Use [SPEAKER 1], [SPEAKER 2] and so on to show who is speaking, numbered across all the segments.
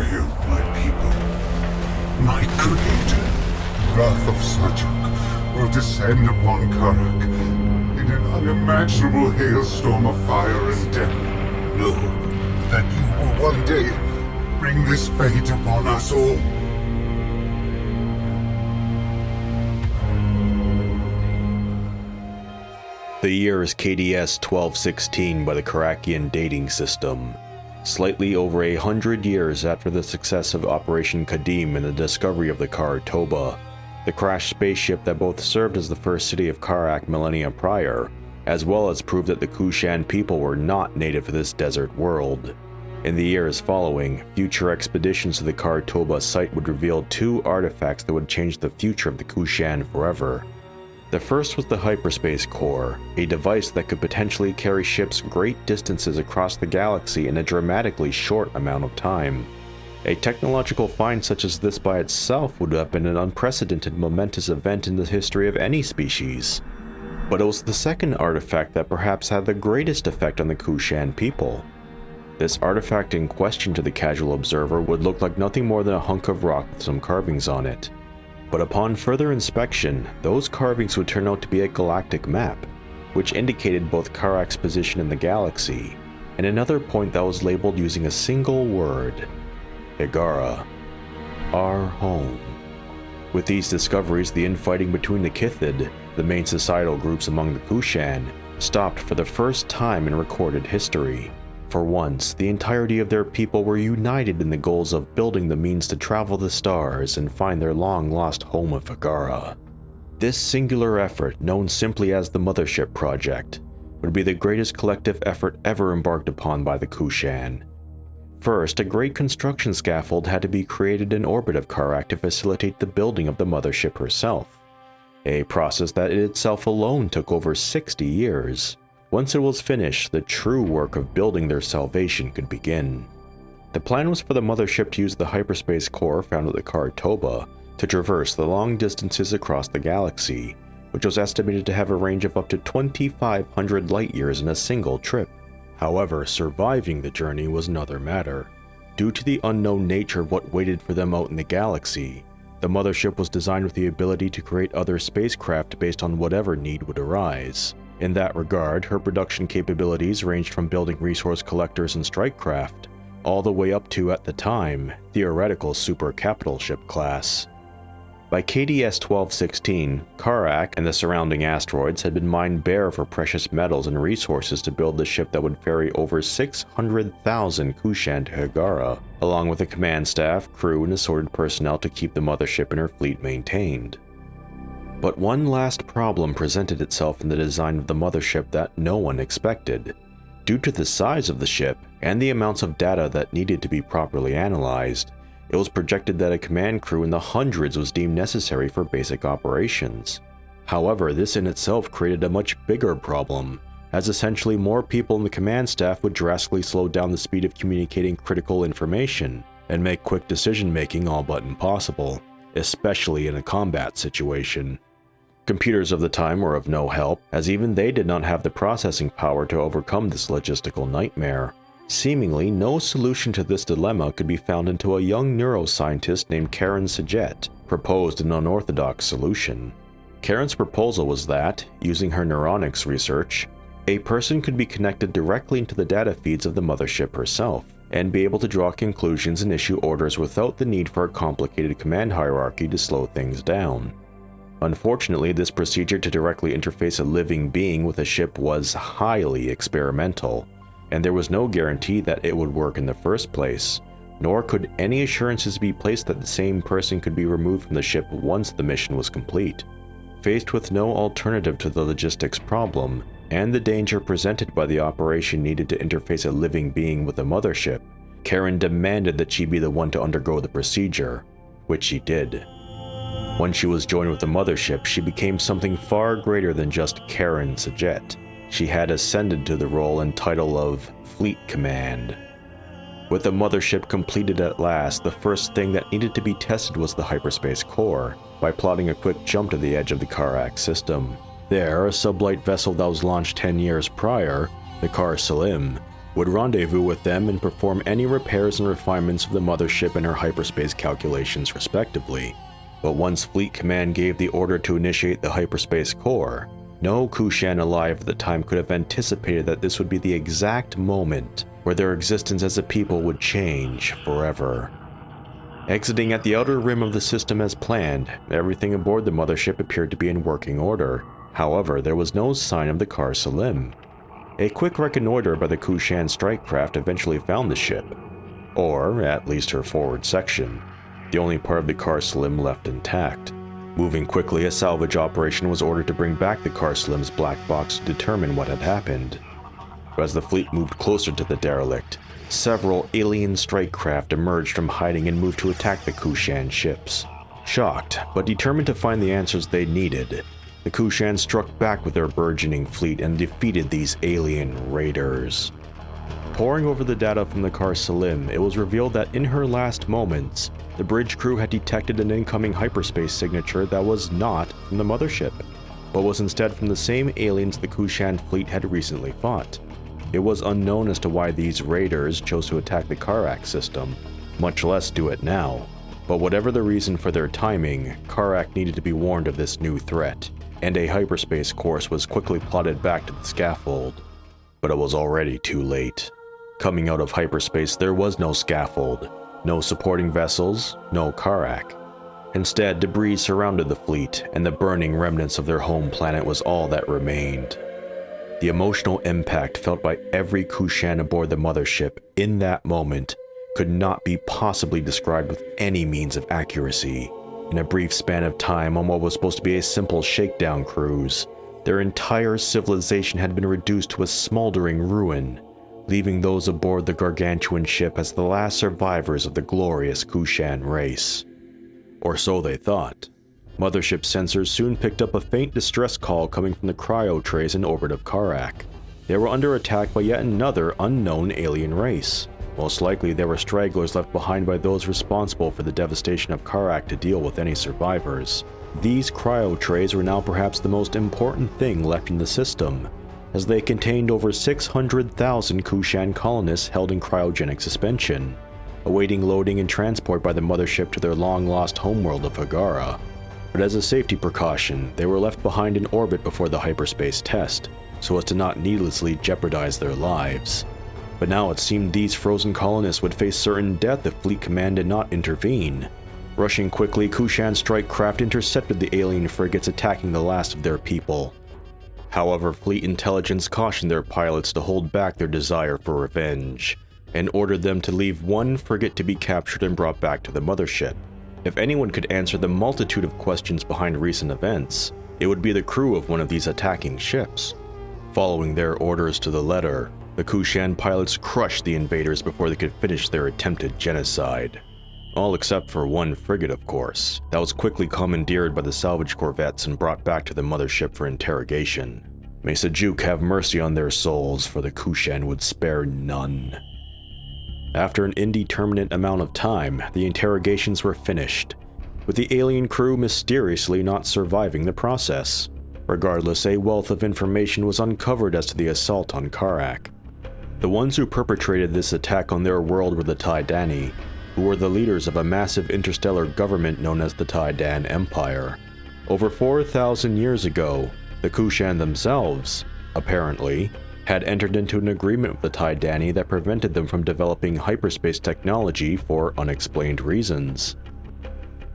[SPEAKER 1] failed my people. My creator, Wrath of Sajak, will descend upon Kharak in an unimaginable hailstorm of fire and death. Know that you will one day bring this fate upon us all.
[SPEAKER 2] The year is KDS 1216 by the Kharakian dating system. Slightly over 100 years after the success of Operation Kadim and the discovery of the car Toba, the crashed spaceship that both served as the first city of Kharak millennia prior, as well as proved that the Kushan people were not native to this desert world. In the years following, future expeditions to the Car Toba site would reveal two artifacts that would change the future of the Kushan forever. The first was the Hyperspace Core, a device that could potentially carry ships great distances across the galaxy in a dramatically short amount of time. A technological find such as this by itself would have been an unprecedented momentous event in the history of any species. But it was the second artifact that perhaps had the greatest effect on the Kushan people. This artifact in question to the casual observer would look like nothing more than a hunk of rock with some carvings on it. But upon further inspection, those carvings would turn out to be a galactic map, which indicated both Kharak's position in the galaxy, and another point that was labeled using a single word: Hiigara, our home. With these discoveries, the infighting between the Kithid, the main societal groups among the Kushan, stopped for the first time in recorded history. For once, the entirety of their people were united in the goals of building the means to travel the stars and find their long-lost home of Hiigara. This singular effort, known simply as the Mothership Project, would be the greatest collective effort ever embarked upon by the Kushan. First, a great construction scaffold had to be created in orbit of Kharak to facilitate the building of the Mothership herself, a process that in itself alone took over 60 years. Once it was finished, the true work of building their salvation could begin. The plan was for the Mothership to use the hyperspace core found at the car Toba to traverse the long distances across the galaxy, which was estimated to have a range of up to 2,500 light-years in a single trip. However, surviving the journey was another matter. Due to the unknown nature of what waited for them out in the galaxy, the Mothership was designed with the ability to create other spacecraft based on whatever need would arise. In that regard, her production capabilities ranged from building resource collectors and strike craft, all the way up to, at the time, theoretical super capital ship class. By KDS 1216, Kharak and the surrounding asteroids had been mined bare for precious metals and resources to build the ship that would ferry over 600,000 Kushan to Hiigara, along with a command staff, crew, and assorted personnel to keep the Mothership and her fleet maintained. But one last problem presented itself in the design of the Mothership that no one expected. Due to the size of the ship and the amounts of data that needed to be properly analyzed, it was projected that a command crew in the hundreds was deemed necessary for basic operations. However, this in itself created a much bigger problem, as essentially more people in the command staff would drastically slow down the speed of communicating critical information and make quick decision-making all but impossible, especially in a combat situation. Computers of the time were of no help, as even they did not have the processing power to overcome this logistical nightmare. Seemingly, no solution to this dilemma could be found until a young neuroscientist named Karen Sajet proposed an unorthodox solution. Karen's proposal was that, using her neuronics research, a person could be connected directly into the data feeds of the Mothership herself, and be able to draw conclusions and issue orders without the need for a complicated command hierarchy to slow things down. Unfortunately, this procedure to directly interface a living being with a ship was highly experimental, and there was no guarantee that it would work in the first place, nor could any assurances be placed that the same person could be removed from the ship once the mission was complete. Faced with no alternative to the logistics problem, and the danger presented by the operation needed to interface a living being with the Mothership, Karen demanded that she be the one to undergo the procedure, which she did. Once she was joined with the Mothership, she became something far greater than just Karen Sajet. She had ascended to the role and title of Fleet Command. With the Mothership completed at last, the first thing that needed to be tested was the hyperspace core, by plotting a quick jump to the edge of the Kharak system. There, a sublight vessel that was launched 10 years prior, the Kar Salim, would rendezvous with them and perform any repairs and refinements of the mothership and her hyperspace calculations respectively. But once Fleet Command gave the order to initiate the hyperspace core, no Kushan alive at the time could have anticipated that this would be the exact moment where their existence as a people would change forever. Exiting at the outer rim of the system as planned, everything aboard the mothership appeared to be in working order. However, there was no sign of the Kar Salim. A quick reconnoiter by the Kushan strike craft eventually found the ship, or at least her forward section, the only part of the Kar Salim left intact. Moving quickly, a salvage operation was ordered to bring back the Kar Salim's black box to determine what had happened. But as the fleet moved closer to the derelict, several alien strike craft emerged from hiding and moved to attack the Kushan ships. Shocked, but determined to find the answers they needed, the Kushan struck back with their burgeoning fleet and defeated these alien raiders. Poring over the data from the Kar Salim, it was revealed that in her last moments, the bridge crew had detected an incoming hyperspace signature that was not from the mothership, but was instead from the same aliens the Kushan fleet had recently fought. It was unknown as to why these raiders chose to attack the Kharak system, much less do it now. But whatever the reason for their timing, Kharak needed to be warned of this new threat, and a hyperspace course was quickly plotted back to the scaffold. But it was already too late. Coming out of hyperspace, there was no scaffold, no supporting vessels, no Kharak. Instead, debris surrounded the fleet, and the burning remnants of their home planet was all that remained. The emotional impact felt by every Kushan aboard the mothership in that moment could not be possibly described with any means of accuracy. In a brief span of time on what was supposed to be a simple shakedown cruise, their entire civilization had been reduced to a smoldering ruin, leaving those aboard the gargantuan ship as the last survivors of the glorious Kushan race. Or so they thought. Mothership sensors soon picked up a faint distress call coming from the cryo trays in orbit of Kharak. They were under attack by yet another unknown alien race. Most likely they were stragglers left behind by those responsible for the devastation of Kharak to deal with any survivors. These cryo trays were now perhaps the most important thing left in the system, as they contained over 600,000 Kushan colonists held in cryogenic suspension, awaiting loading and transport by the mothership to their long-lost homeworld of Hagara. But as a safety precaution, they were left behind in orbit before the Hyperspace Test, so as to not needlessly jeopardize their lives. But now it seemed these frozen colonists would face certain death if Fleet Command did not intervene. Rushing quickly, Kushan strike craft intercepted the alien frigates attacking the last of their people. However, Fleet Intelligence cautioned their pilots to hold back their desire for revenge, and ordered them to leave one frigate to be captured and brought back to the mothership. If anyone could answer the multitude of questions behind recent events, it would be the crew of one of these attacking ships. Following their orders to the letter, the Kushan pilots crushed the invaders before they could finish their attempted genocide. All except for one frigate, of course, that was quickly commandeered by the salvage corvettes and brought back to the mothership for interrogation. May Sejuk have mercy on their souls, for the Kushan would spare none. After an indeterminate amount of time, the interrogations were finished, with the alien crew mysteriously not surviving the process. Regardless, a wealth of information was uncovered as to the assault on Kharak. The ones who perpetrated this attack on their world were the Taiidan, who were the leaders of a massive interstellar government known as the Taiidan Empire. Over 4,000 years ago, the Kushan themselves, apparently, had entered into an agreement with the Taiidan that prevented them from developing hyperspace technology for unexplained reasons.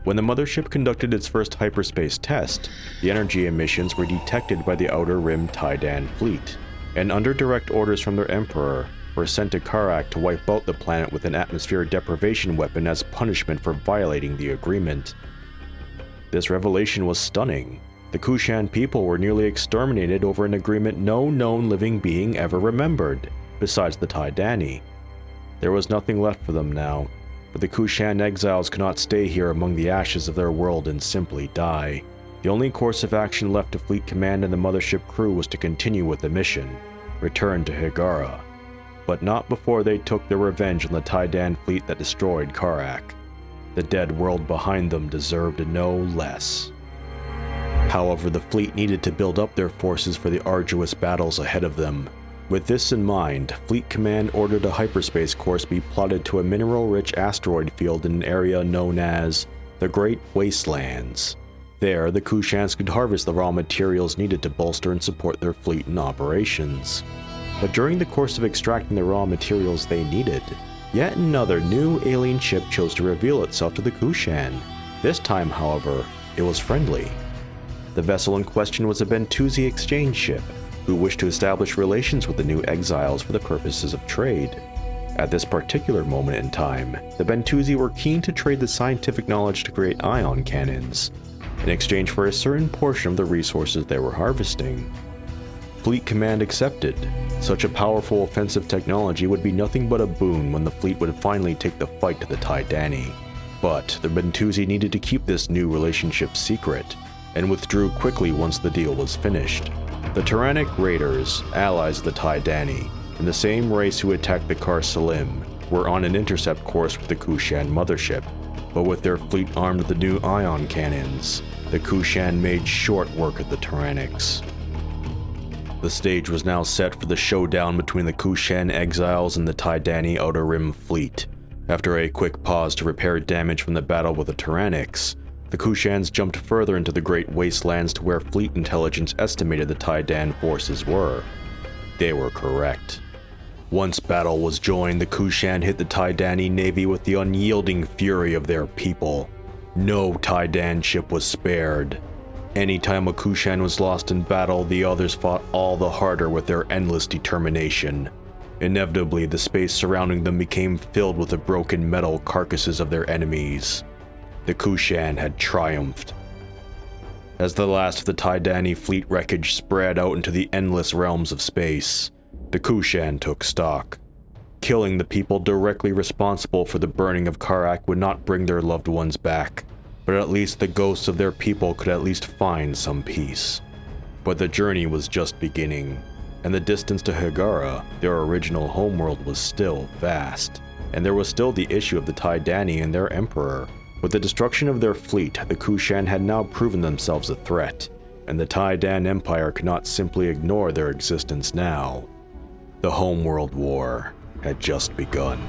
[SPEAKER 2] When the mothership conducted its first hyperspace test, the energy emissions were detected by the Outer Rim Taiidan fleet, and under direct orders from their emperor, were sent to Kharak to wipe out the planet with an atmosphere deprivation weapon as punishment for violating the agreement. This revelation was stunning. The Kushan people were nearly exterminated over an agreement no known living being ever remembered, besides the Taiidan. There was nothing left for them now, but the Kushan exiles could not stay here among the ashes of their world and simply die. The only course of action left to Fleet Command and the mothership crew was to continue with the mission, return to Hagara. But not before they took their revenge on the Taiidan fleet that destroyed Kharak. The dead world behind them deserved no less. However, the fleet needed to build up their forces for the arduous battles ahead of them. With this in mind, Fleet Command ordered a hyperspace course be plotted to a mineral-rich asteroid field in an area known as the Great Wastelands. There, the Kushans could harvest the raw materials needed to bolster and support their fleet and operations. But during the course of extracting the raw materials they needed, yet another new alien ship chose to reveal itself to the Kushan. This time, however, it was friendly. The vessel in question was a Bentusi Exchange ship, who wished to establish relations with the new exiles for the purposes of trade. At this particular moment in time, the Bentusi were keen to trade the scientific knowledge to create ion cannons, in exchange for a certain portion of the resources they were harvesting. Fleet Command accepted. Such a powerful offensive technology would be nothing but a boon when the fleet would finally take the fight to the Taiidan. But the Bentusi needed to keep this new relationship secret, and withdrew quickly once the deal was finished. The Tyrannic Raiders, allies of the Taiidan, and the same race who attacked the Kar Salim, were on an intercept course with the Kushan Mothership, but with their fleet armed with the new ion cannons, the Kushan made short work of the Tyrannics. The stage was now set for the showdown between the Kushan exiles and the Taiidan Outer Rim fleet. After a quick pause to repair damage from the battle with the Tyrannics, the Kushans jumped further into the Great Wastelands to where fleet intelligence estimated the Taiidan forces were. They were correct. Once battle was joined, the Kushan hit the Taiidan navy with the unyielding fury of their people. No Taiidan ship was spared. Anytime a Kushan was lost in battle, the others fought all the harder with their endless determination. Inevitably, the space surrounding them became filled with the broken metal carcasses of their enemies. The Kushan had triumphed. As the last of the Taiidan fleet wreckage spread out into the endless realms of space, the Kushan took stock. Killing the people directly responsible for the burning of Kharak would not bring their loved ones back, but at least the ghosts of their people could at least find some peace. But the journey was just beginning, and the distance to Hagara, their original homeworld, was still vast, and there was still the issue of the Taiidan and their emperor. With the destruction of their fleet, the Kushan had now proven themselves a threat, and the Taiidan Empire could not simply ignore their existence now. The Homeworld War had just begun.